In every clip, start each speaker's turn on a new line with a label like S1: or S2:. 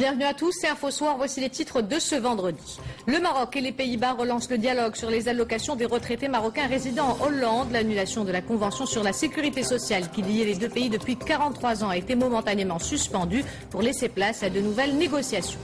S1: Bienvenue à tous, c'est Info Soir, voici les titres de ce vendredi. Le Maroc et les Pays-Bas relancent le dialogue sur les allocations des retraités marocains résidant en Hollande. L'annulation de la convention sur la sécurité sociale qui liait les deux pays depuis 43 ans a été momentanément suspendue pour laisser place à de nouvelles négociations.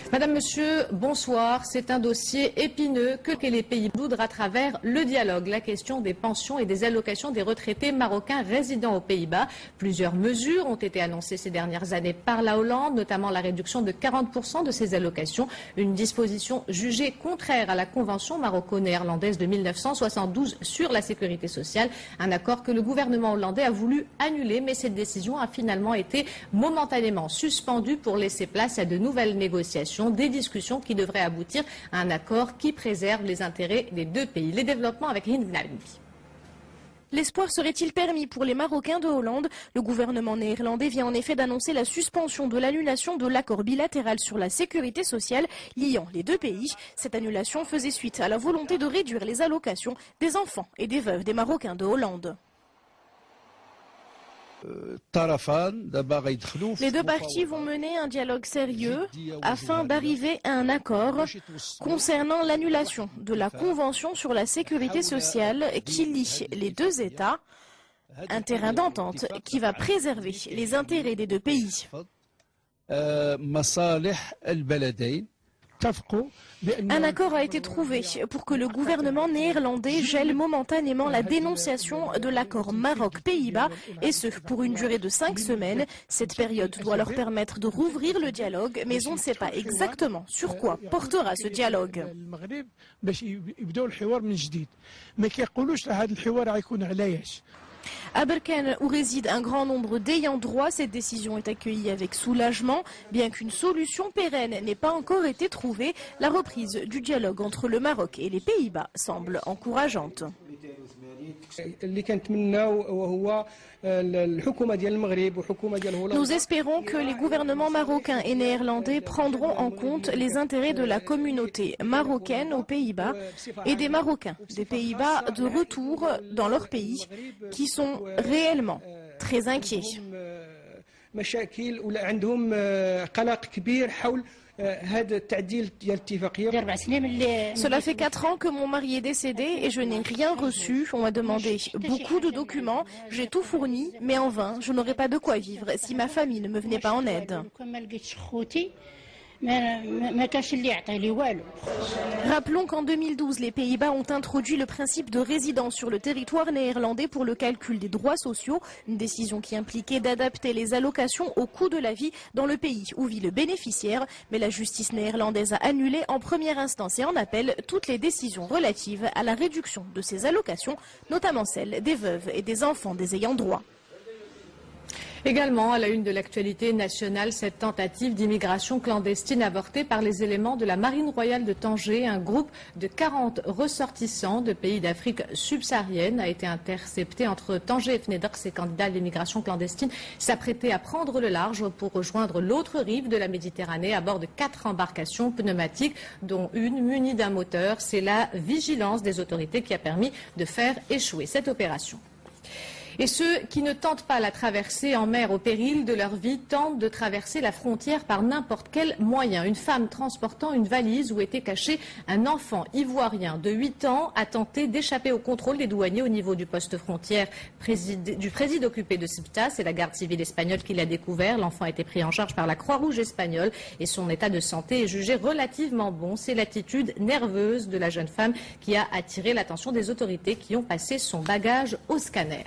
S1: Madame, Monsieur, bonsoir. C'est un dossier épineux que les pays boudrent à travers le dialogue. La question des pensions et des allocations des retraités marocains résidant aux Pays-Bas. Plusieurs mesures ont été annoncées ces dernières années par la Hollande, notamment la réduction de 40% de ces allocations. Une disposition jugée contraire à la convention maroco-néerlandaise de 1972 sur la sécurité sociale. Un accord que le gouvernement hollandais a voulu annuler, mais cette décision a finalement été momentanément suspendue pour laisser place à de nouvelles négociations. Des discussions qui devraient aboutir à un accord qui préserve les intérêts des deux pays. Les développements avec Hind Bnalbi.
S2: L'espoir serait-il permis pour les Marocains de Hollande? Le gouvernement néerlandais vient en effet d'annoncer la suspension de l'annulation de l'accord bilatéral sur la sécurité sociale liant les deux pays. Cette annulation faisait suite à la volonté de réduire les allocations des enfants et des veuves des Marocains de Hollande. Les deux parties vont mener un dialogue sérieux afin d'arriver à un accord concernant l'annulation de la Convention sur la sécurité sociale qui lie les deux États, un terrain d'entente qui va préserver les intérêts des deux pays. Un accord a été trouvé pour que le gouvernement néerlandais gèle momentanément la dénonciation de l'accord Maroc-Pays-Bas, et ce pour une durée de 5 semaines. Cette période doit leur permettre de rouvrir le dialogue, mais on ne sait pas exactement sur quoi portera ce dialogue. À Berkane, où réside un grand nombre d'ayants droit, cette décision est accueillie avec soulagement. Bien qu'une solution pérenne n'ait pas encore été trouvée, la reprise du dialogue entre le Maroc et les Pays-Bas semble encourageante. Nous espérons que les gouvernements marocains et néerlandais prendront en compte les intérêts de la communauté marocaine aux Pays-Bas et des Marocains des Pays-Bas de retour dans leur pays qui sont réellement très inquiets. Cela fait 4 ans que mon mari est décédé et je n'ai rien reçu. On m'a demandé beaucoup de documents, j'ai tout fourni, mais en vain, je n'aurais pas de quoi vivre si ma famille ne me venait pas en aide. Rappelons qu'en 2012, les Pays-Bas ont introduit le principe de résidence sur le territoire néerlandais pour le calcul des droits sociaux, une décision qui impliquait d'adapter les allocations au coût de la vie dans le pays où vit le bénéficiaire. Mais la justice néerlandaise a annulé en première instance et en appel toutes les décisions relatives à la réduction de ces allocations, notamment celles des veuves et des enfants des ayants droit.
S1: Également, à la une de l'actualité nationale, cette tentative d'immigration clandestine avortée par les éléments de la Marine royale de Tanger. Un groupe de 40 ressortissants de pays d'Afrique subsaharienne a été intercepté entre Tanger et Fnedr. Ces candidats à l'immigration clandestine s'apprêtaient à prendre le large pour rejoindre l'autre rive de la Méditerranée à bord de 4 embarcations pneumatiques, dont une munie d'un moteur. C'est la vigilance des autorités qui a permis de faire échouer cette opération. Et ceux qui ne tentent pas la traversée en mer au péril de leur vie tentent de traverser la frontière par n'importe quel moyen. Une femme transportant une valise où était caché un enfant ivoirien de 8 ans a tenté d'échapper au contrôle des douaniers au niveau du poste frontière du président occupé de Ceuta. C'est la garde civile espagnole qui l'a découvert. L'enfant a été pris en charge par la Croix-Rouge espagnole et son état de santé est jugé relativement bon. C'est l'attitude nerveuse de la jeune femme qui a attiré l'attention des autorités qui ont passé son bagage au scanner.